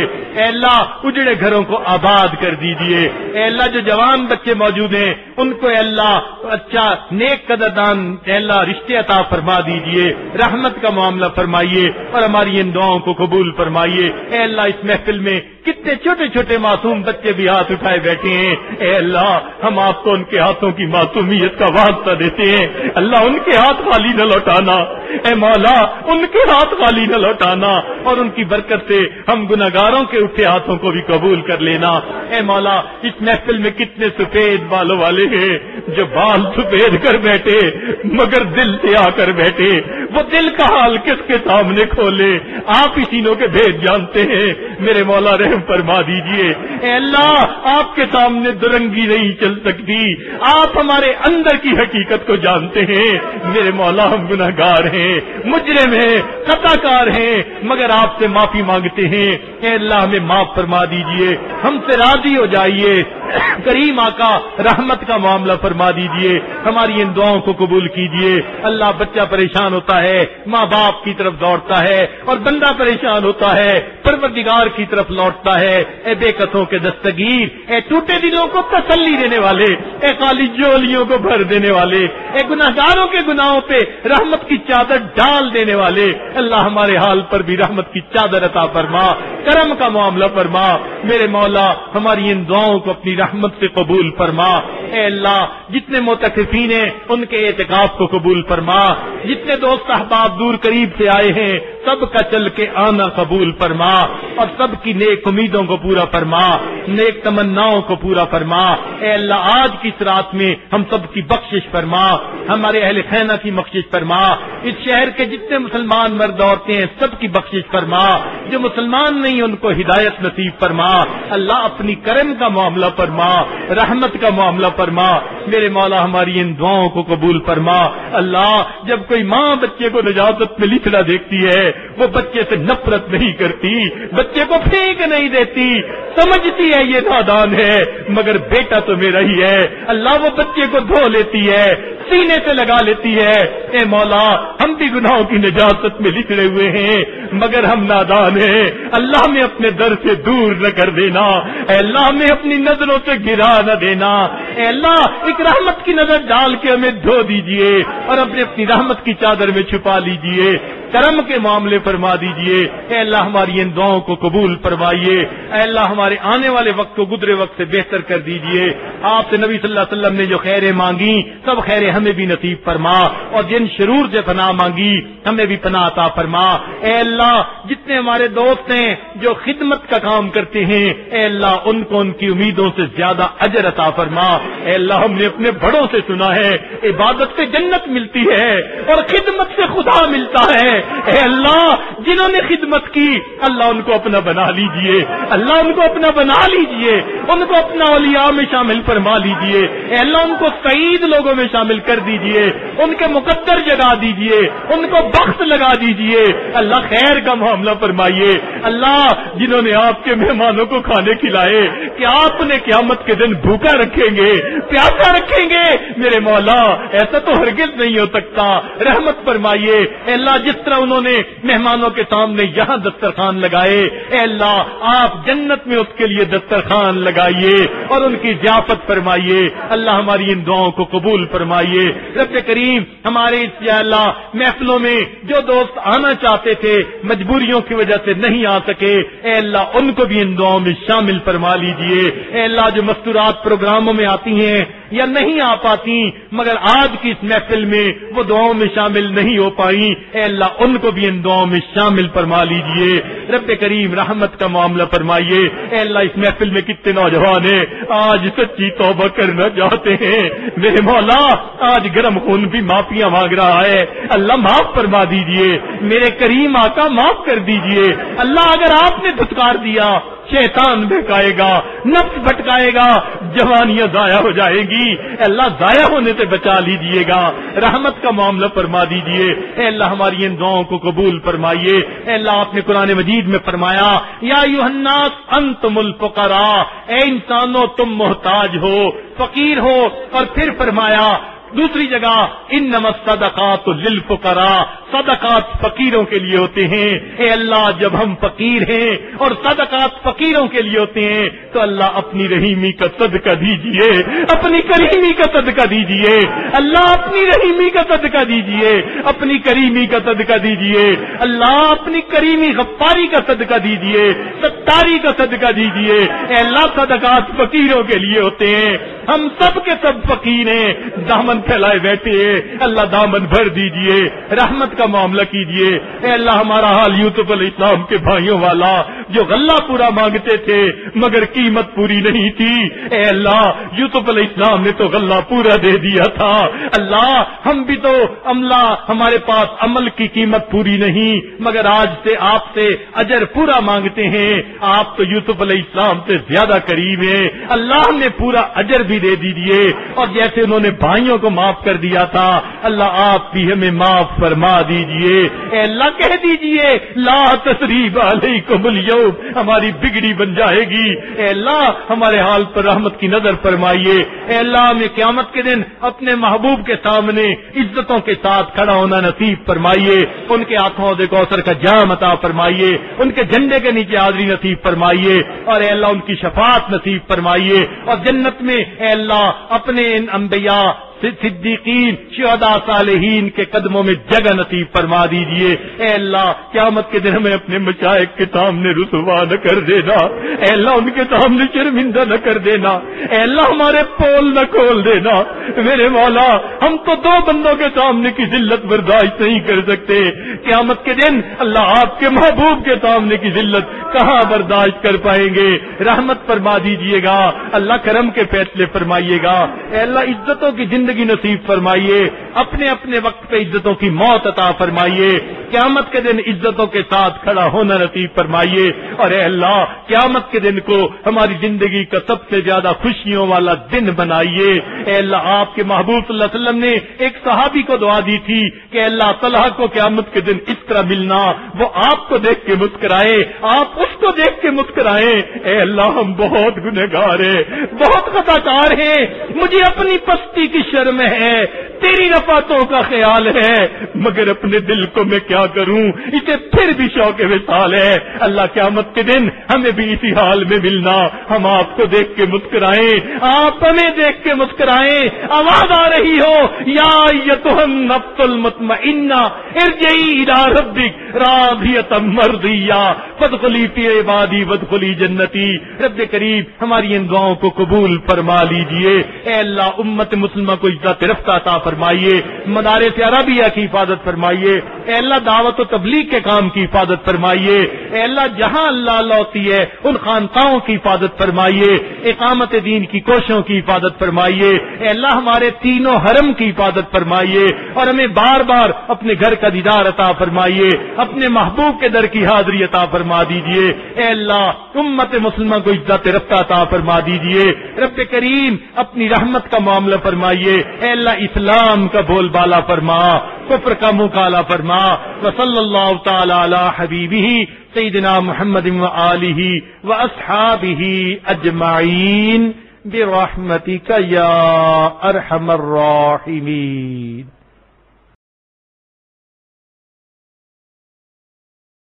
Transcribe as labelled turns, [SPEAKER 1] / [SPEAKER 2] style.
[SPEAKER 1] اے اللہ اجڑے گھروں کو آباد کر دیجئے. اے اللہ جو جوان بچے موجود ہیں ان کو اے اللہ اچھا نیک قدردان اے اللہ رشتے عطا فرما دیجئے. رحمت کا معاملہ فرمائیے اور ہماری ان دعاؤں کو قبول فرمائیے. اے اللہ اس محفل میں کتنے چھوٹے چھوٹے معصوم بچے بھی ہاتھ اٹھائے بیٹھے ہیں. اے اللہ ہم آپ کو ان کے ہاتھوں کی معصومیت کا واسطہ دیتے ہیں. اللہ ان کے ہاتھ خالی نہ لوٹانا. اے مولا ان کے ہاتھ خالی نہ لوٹانا اور ان کی برکت سے ہم گناہگاروں کے اٹھے ہاتھوں کو بھی قبول کر لینا. اے مولا اس محفل میں کتنے سفید بالوں والے ہیں جو بال سفید کر بیٹھے مگر دل سے آ کر بیٹھے. وہ دل کا حال کس کے سامنے کھولے؟ آپ ہی سینوں کے بھید جانتے ہیں. میرے مولا رحم فرما دیجئے. اے اللہ آپ کے سامنے درنگی نہیں چل سکتی. آپ ہمارے اندر کی حقیقت کو جانتے ہیں. میرے مولا ہم گناہگار ہیں, مجرم ہیں, خطا کار ہیں, مگر آپ سے معافی مانگتے ہیں. اے اللہ ہمیں معاف فرما دیجئے, ہم سے راضی ہو جائیے. کریم آقا رحمت کا معاملہ فرما دیجئے. ہماری ان دعاؤں کو قبول کیجئے. اللہ بچہ پریشان ہوتا ہے ماں باپ کی طرف دوڑتا ہے اور بندہ پریشان ہوتا ہے پروردگار کی طرف لوٹتا ہے. اے بے کسوں کے دستگیر, اے ٹوٹے دلوں کو تسلی دینے والے, اے خالی جولیوں کو بھر دینے والے, اے گناہگاروں کے گناہوں پہ رحمت کی چادر ڈال دینے والے, اللہ ہمارے حال پر بھی رحمت کی چادر عطا فرما, کرم کا معاملہ فرما. میرے مولا ہماری ان دعاؤں کو اپنی رحمت سے قبول فرما. اے اللہ جتنے معتکفین ہیں ان کے اعتکاف کو قبول فرما. جتنے دوست احباب دور قریب سے آئے ہیں سب کا چل کے آنا قبول فرما اور سب کی نیک امیدوں کو پورا فرما, نیک تمناؤں کو پورا فرما. اے اللہ آج کی اس رات میں ہم سب کی بخشش فرما, ہمارے اہل خانہ کی بخشش فرما, اس شہر کے جتنے مسلمان مرد عورتیں ہیں سب کی بخشش فرما, جو مسلمان نہیں ان کو ہدایت نصیب فرما. اللہ اپنی کرم کا معاملہ فرما, رحمت کا معاملہ فرما. میرے مولا ہماری ان دعاؤں کو قبول فرما. اللہ جب کوئی ماں بچے کو نجاست میں لکھنا دیکھتی ہے وہ بچے سے نفرت نہیں کرتی, بچے کو پھینک نہیں دیتی, سمجھتی ہے یہ نادان ہے مگر بیٹا تو میرا ہی ہے. اللہ وہ بچے کو دھو لیتی ہے, سینے سے لگا لیتی ہے. اے مولا ہم بھی گناہوں کی نجاست میں لکھڑے ہوئے ہیں مگر ہم نادان ہیں. اللہ ہمیں اپنے در سے دور نہ کر دینا. اے اللہ ہمیں اپنی نظروں سے گرا نہ دینا. اے اللہ ایک رحمت کی نظر ڈال کے ہمیں دھو دیجئے اور اپنی رحمت کی چادر میں چھپا لیجئے. کرم کے معاملے فرما دیجئے. اے اللہ ہماری ان دعاؤں کو قبول فرمائیے. اے اللہ ہمارے آنے والے وقت کو گزرے وقت سے بہتر کر دیجئے. آپ سے نبی صلی اللہ علیہ وسلم نے جو خیریں مانگی سب خیریں ہمیں بھی نصیب فرما اور جن شرور سے پناہ مانگی ہمیں بھی پناہ عطا فرما. اے اللہ جتنے ہمارے دوست ہیں جو خدمت کا کام کرتے ہیں اے اللہ ان کو ان کی امیدوں سے زیادہ اجر عطا فرما. اے اللہ ہم نے اپنے بڑوں سے سنا ہے عبادت سے جنت ملتی ہے اور خدمت سے خدا ملتا ہے. اے اللہ جنہوں نے خدمت کی اللہ ان کو اپنا بنا لیجئے, اللہ ان کو اپنا بنا لیجئے, ان کو اپنا اولیاء میں شامل فرما لیجئے. اے اللہ ان کو سعید لوگوں میں شامل کر دیجئے, ان کے مقدر جگا دیجئے, ان کو بخت لگا دیجئے. اللہ خیر کا معاملہ فرمائیے. اللہ جنہوں نے آپ کے مہمانوں کو کھانے کھلائے کہ آپ نے قیامت کے دن بھوکا رکھیں گے, پیاسا رکھیں گے. میرے مولا ایسا تو ہرگز نہیں ہو سکتا, رحمت فرمائیے. اے اللہ جس طرح انہوں نے مہمانوں کے سامنے یہاں دسترخوان لگائے اے اللہ آپ جنت میں اس کے لیے دسترخوان لگائیے اور ان کی ضیافت فرمائیے. اللہ ہماری ان دعاؤں کو قبول فرمائیے. رب کریم ہمارے اس یا اللہ محفلوں میں جو دوست آنا چاہتے تھے مجبوریوں کی وجہ سے نہیں آ سکے اے اللہ ان کو بھی ان دعاؤں میں شامل فرما لیجئے. اے اللہ جو مستورات پروگراموں میں آتی ہیں یا نہیں آ پاتی مگر آج کی اس محفل میں وہ دعاؤں میں شامل نہیں ہو پائی اے اللہ ان کو بھی ان دعاؤں میں شامل فرما لیجئے. رب کریم رحمت کا معاملہ فرمائیے. اے اللہ اس محفل میں کتنے نوجوان ہیں آج سچی توبہ کرنا چاہتے ہیں. میرے مولا آج گرم خون بھی معافیاں مانگ رہا ہے. اللہ معاف فرما دیجئے. میرے کریم آقا معاف کر دیجئے. اللہ اگر آپ نے دھتکار دیا شیطان بہکائے گا, نفس بھٹکائے گا, جوانیاں ضائع ہو جائے گی. اللہ ضائع ہونے سے بچا لیجئے گا, رحمت کا معاملہ فرما دیجئے. اے اللہ ہماری ان دعاؤں کو قبول فرمائیے. اے اللہ آپ نے قرآن مجید میں فرمایا یا ایھا الناس انتم الفقراء, اے انسانوں تم محتاج ہو, فقیر ہو, اور پھر فرمایا دوسری جگہ انما الصدقات للفقراء، صدقات فقیروں کے لیے ہوتے ہیں. اے اللہ جب ہم فقیر ہیں اور صدقات فقیروں کے لیے ہوتے ہیں تو اللہ اپنی رحیمی کا صدقہ دیجئے، اپنی کریمی کا صدقہ دیجئے. اللہ اپنی رحیمی کا صدقہ دیجئے، اپنی کریمی کا صدقہ دیجئے. اللہ اپنی کریمی غفاری کا صدقہ دیجئے، ستاری کا صدقہ دیجئے. اے اللہ صدقات فقیروں کے لیے ہوتے ہیں، ہم سب کے سب فقیر ہیں، دامن پھیلائے بیٹھے ہیں. اللہ دامن بھر دیجئے، رحمت کا معاملہ کیجئے. اے اللہ ہمارا حال یوسف علیہ السلام کے بھائیوں والا جو غلہ پورا مانگتے تھے مگر قیمت پوری نہیں تھی. اے اللہ یوسف علیہ السلام نے تو غلہ پورا دے دیا تھا. اللہ ہم بھی تو عملہ، ہمارے پاس عمل کی قیمت پوری نہیں مگر آج سے آپ سے اجر پورا مانگتے ہیں. آپ تو یوسف علیہ السلام سے زیادہ قریب ہیں. اللہ نے پورا اجر بھی دے دیجئے اور جیسے انہوں نے بھائیوں کو معاف کر دیا تھا اللہ آپ بھی ہمیں معاف فرما دیجئے. اے اللہ کہہ دیجئے لا تثریب علیکم اليوم، ہماری بگڑی بن جائے گی. اے اللہ ہمارے حال پر رحمت کی نظر فرمائیے. اے اللہ ہمیں قیامت کے دن اپنے محبوب کے سامنے عزتوں کے ساتھ کھڑا ہونا نصیب فرمائیے. ان کے ہاتھوں سے کوثر کا جام عطا فرمائیے، ان کے جھنڈے کے نیچے حاضری نصیب فرمائیے اور اے اللہ ان کی شفاعت نصیب فرمائیے. اور جنت میں اے اللہ اپنے ان انبیاء صدیقین شہداء صالحین کے قدموں میں جگہ نصیب فرما دیجئے. اے اللہ قیامت کے دن ہمیں اپنے مشائخ کے سامنے رسوا نہ کر دینا. اے اللہ ان کے سامنے شرمندہ نہ کر دینا. اے اللہ ہمارے پول نہ کھول دینا. میرے مولا ہم تو دو بندوں کے سامنے کی ذلت برداشت نہیں کر سکتے، قیامت کے دن اللہ آپ کے محبوب کے سامنے کی ذلت کہاں برداشت کر پائیں گے. رحمت فرما دیجئے گا، اللہ کرم کے فیصلے فرمائیے گا. اے اللہ عزتوں کی زندگی نصیب فرمائیے، اپنے اپنے وقت پہ عزتوں کی موت عطا فرمائیے. قیامت کے دن عزتوں کے ساتھ کھڑا ہونا نصیب فرمائیے. اور اے اللہ قیامت کے دن کو ہماری زندگی کا سب سے زیادہ خوشیوں والا دن بنائیے. اے اللہ آپ کے محبوب صلی اللہ علیہ وسلم نے ایک صحابی کو دعا دی تھی کہ اللہ طلحہ کو قیامت کے دن اس طرح ملنا وہ آپ کو دیکھ کے مسکرائے، آپ اس کو دیکھ کے مسکرائیں. اے اللہ ہم بہت گنہگار ہیں، بہت خطا کار ہیں، مجھے اپنی پستی کی شرم ہے، تیری رفعتوں کا خیال ہے مگر اپنے دل کو میں کیا کروں، اسے پھر بھی شوق وصال ہے. اللہ قیامت کے دن ہمیں بھی اسی حال میں ملنا، ہم آپ کو دیکھ کے مسکرائیں، آپ ہمیں دیکھ کے مسکرائیں. آواز آ رہی ہو یا ایتھا النفس المطمئنہ ارجعی الی ربک راضیۃ مرضیہ فادخلی فی عبادی وادخلی جنتی. رب کریم ہماری ان دعاؤں کو قبول فرما لیجئے. اے اللہ امت مسلمہ کو عزت رفت عطا فرمائیے، مدارس عربیہ کی حفاظت فرمائیے. اے اللہ دعوت و تبلیغ کے کام کی حفاظت فرمائیے. اے اللہ جہاں اللہ اللہ ہوتی ہے ان خانقاہوں کی حفاظت فرمائیے، اقامت دین کی کوششوں کی حفاظت فرمائیے. اے اللہ ہمارے تینوں حرم کی حفاظت فرمائیے اور ہمیں بار بار اپنے گھر کا دیدار عطا فرمائیے، اپنے محبوب کے در کی حاضری عطا فرما دیجئے. اے اللہ امت مسلمہ کو عزت رفت عطا فرما دیجئے. رب کریم اپنی رحمت کا معاملہ فرمائیے. اے اللہ اسلام کا بول بالا فرما، کفر کا منہ کالا فرما. وصلی اللہ تعالی علی حبیبہ سیدنا محمد وآلہ واصحابہ اجمعین برحمتک یا ارحم الراحمین.